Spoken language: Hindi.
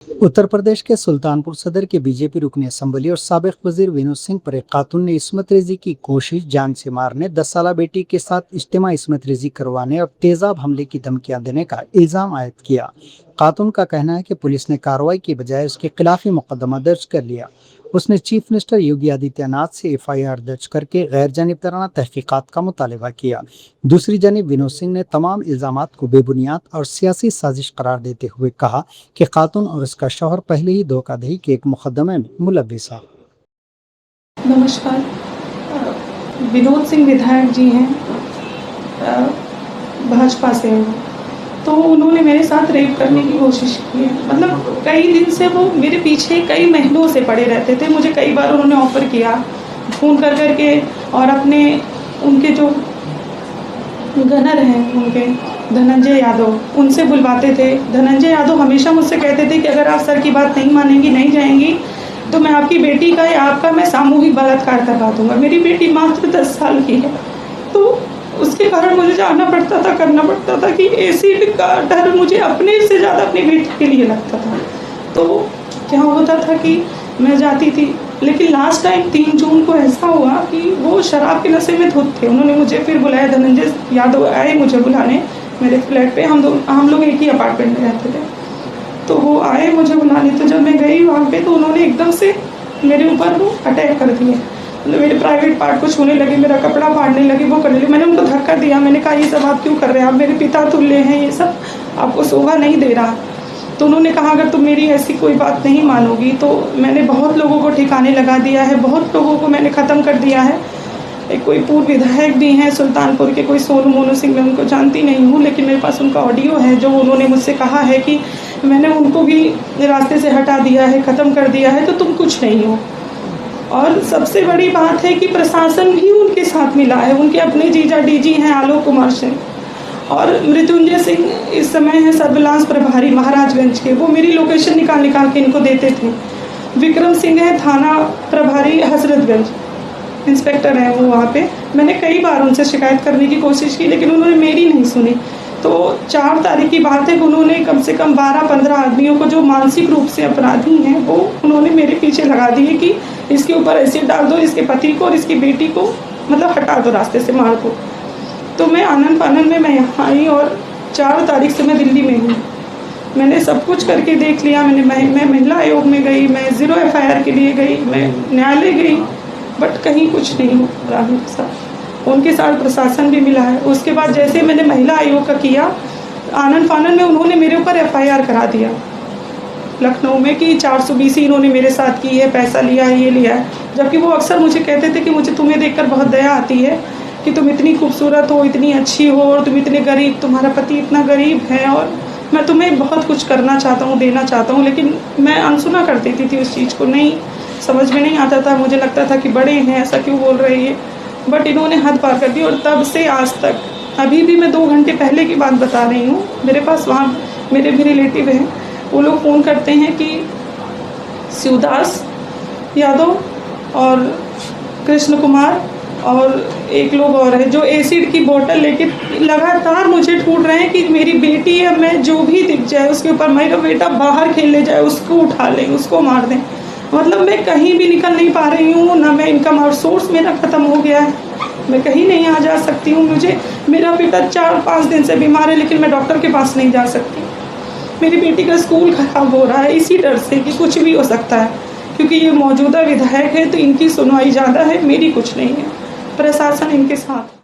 उत्तर प्रदेश के सुल्तानपुर सदर के बीजेपी रुकन असम्बली और साबिक वजीर विनोद सिंह पर एक खातून ने इस्मत रेजी की कोशिश, जान से मारने, 10 साल बेटी के साथ इज्तिमा इस्मत रेजी करवाने और तेजाब हमले की धमकियां देने का इल्जाम आयद किया। खातून का कहना है कि पुलिस ने कार्रवाई की बजाय उसके खिलाफ ही मुकदमा दर्ज कर लिया। उसने चीफ मिनिस्टर योगी आदित्यनाथ से एफआईआर दर्ज करके गैर जानिबदाराना तहकीकात का मुतालबा किया। दूसरी जानिब विनोद सिंह ने तमाम इल्जामात को बेबुनियाद और सियासी साजिश करार देते हुए कहा कि खातून और उसका शौहर पहले ही धोखाधड़ी के एक मुकदमे में मुलव्विस है। नमस्कार। विनोद सिंह विधायक जी हैं, भाजपा से हैं। तो उन्होंने मेरे साथ रेप करने की कोशिश की है। मतलब कई दिन से वो मेरे पीछे कई महीनों से पड़े रहते थे। मुझे कई बार उन्होंने ऑफ़र किया फ़ोन कर के, और अपने उनके जो गनर हैं, उनके धनंजय यादव, उनसे बुलवाते थे। धनंजय यादव हमेशा मुझसे कहते थे कि अगर आप सर की बात नहीं मानेंगी, नहीं जाएंगी, तो मैं आपकी बेटी का या आपका मैं सामूहिक बलात्कार करवा दूंगा। मेरी बेटी मात्र 10 साल की है, तो उसके कारण मुझे जाना पड़ता था, करना पड़ता था कि एसिड का डर मुझे अपने से ज़्यादा अपनी बेटी के लिए लगता था। तो क्या होता था कि मैं जाती थी, लेकिन लास्ट टाइम 3 जून को ऐसा हुआ कि वो शराब के नशे में धुत थे। उन्होंने मुझे फिर बुलाया, धनंजय यादव आए मुझे बुलाने मेरे फ्लैट पे। हम लोग एक ही अपार्टमेंट में रहते थे, तो वो आए मुझे बुलाने। तो जब मैं गई वहाँ पे, तो उन्होंने एकदम से मेरे ऊपर वो अटैक कर दिए। मतलब मेरे प्राइवेट पार्ट को छूने लगे, मेरा कपड़ा फाड़ने लगे, वो करने लगे। मैंने उनको धक्का दिया। मैंने कहा ये सब आप क्यों कर रहे हैं, आप मेरे पिता तुल्य हैं, ये सब आपको शोभा नहीं दे रहा। तो उन्होंने कहा अगर तुम मेरी ऐसी कोई बात नहीं मानोगी तो मैंने बहुत लोगों को ठिकाने लगा दिया है, बहुत लोगों को मैंने ख़त्म कर दिया है। एक कोई पूर्व विधायक भी हैं सुल्तानपुर के, कोई सोनू मोनू सिंह, मैं उनको जानती नहीं हूँ, लेकिन मेरे पास उनका ऑडियो है जो उन्होंने मुझसे कहा है कि मैंने उनको भी रास्ते से हटा दिया है, ख़त्म कर दिया है, तो तुम कुछ नहीं हो। और सबसे बड़ी बात है कि प्रशासन भी उनके साथ मिला है। उनके अपने जीजा डीजी हैं आलोक कुमार सिंह, और मृत्युंजय सिंह इस समय हैं सर्विलांस प्रभारी महाराजगंज के, वो मेरी लोकेशन निकाल के इनको देते थे। विक्रम सिंह है थाना प्रभारी हजरतगंज, इंस्पेक्टर हैं वो वहाँ पे। मैंने कई बार उनसे शिकायत करने की कोशिश की, लेकिन उन्होंने मेरी नहीं सुनी। तो 4 तारीख की बात है कि उन्होंने कम से कम 12-15 आदमियों को जो मानसिक रूप से अपराधी हैं, वो उन्होंने मेरे पीछे लगा दिए कि इसके ऊपर एसिड डाल दो, इसके पति को और इसकी बेटी को मतलब हटा दो रास्ते से, मार दो। तो मैं आनन फानन में मैं यहाँ आई, और 4 तारीख से मैं दिल्ली में हूँ। मैंने सब कुछ करके देख लिया। मैं महिला आयोग में गई, मैं 0 FIR के लिए गई, मैं न्यायालय गई, बट कहीं कुछ नहीं हो रहा मेरे साथ। उनके साथ प्रशासन भी मिला है। उसके बाद जैसे मैंने महिला आयोग का किया, आनन फानन में उन्होंने मेरे ऊपर FIR करा दिया लखनऊ में कि 420 इन्होंने मेरे साथ की है, पैसा लिया है, ये लिया है। जबकि वो अक्सर मुझे कहते थे कि मुझे तुम्हें देखकर बहुत दया आती है कि तुम इतनी खूबसूरत हो, इतनी अच्छी हो, और तुम इतने गरीब, तुम्हारा पति इतना गरीब है, और मैं तुम्हें बहुत कुछ करना चाहता हूँ, देना चाहता हूँ। लेकिन मैं अनसुना कर देती थी उस चीज़ को, नहीं समझ में नहीं आता था। मुझे लगता था कि बड़े हैं, ऐसा क्यों बोल रही है, बट इन्होंने हद पार कर दी। और तब से आज तक, अभी भी मैं 2 घंटे पहले की बात बता रही हूँ, मेरे पास वहाँ मेरे भी रिलेटिव हैं, वो लोग फ़ोन करते हैं कि शिवदास यादव और कृष्ण कुमार और एक लोग और है जो एसिड की बोतल लेके लगातार मुझे ढूंढ रहे हैं कि मेरी बेटी है, मैं जो भी दिख जाए उसके ऊपर, मेरा बेटा बाहर खेलने जाए उसको उठा लें, उसको मार दें। मतलब मैं कहीं भी निकल नहीं पा रही हूँ, ना मैं इनकम सोर्स मेरा ख़त्म हो गया है, मैं कहीं नहीं आ जा सकती हूँ। मेरा बेटा 4-5 दिन से बीमार है, लेकिन मैं डॉक्टर के पास नहीं जा सकती। मेरी बेटी का स्कूल ख़राब हो रहा है इसी डर से कि कुछ भी हो सकता है, क्योंकि ये मौजूदा विधायक है तो इनकी सुनवाई ज़्यादा है, मेरी कुछ नहीं है। प्रशासन इनके साथ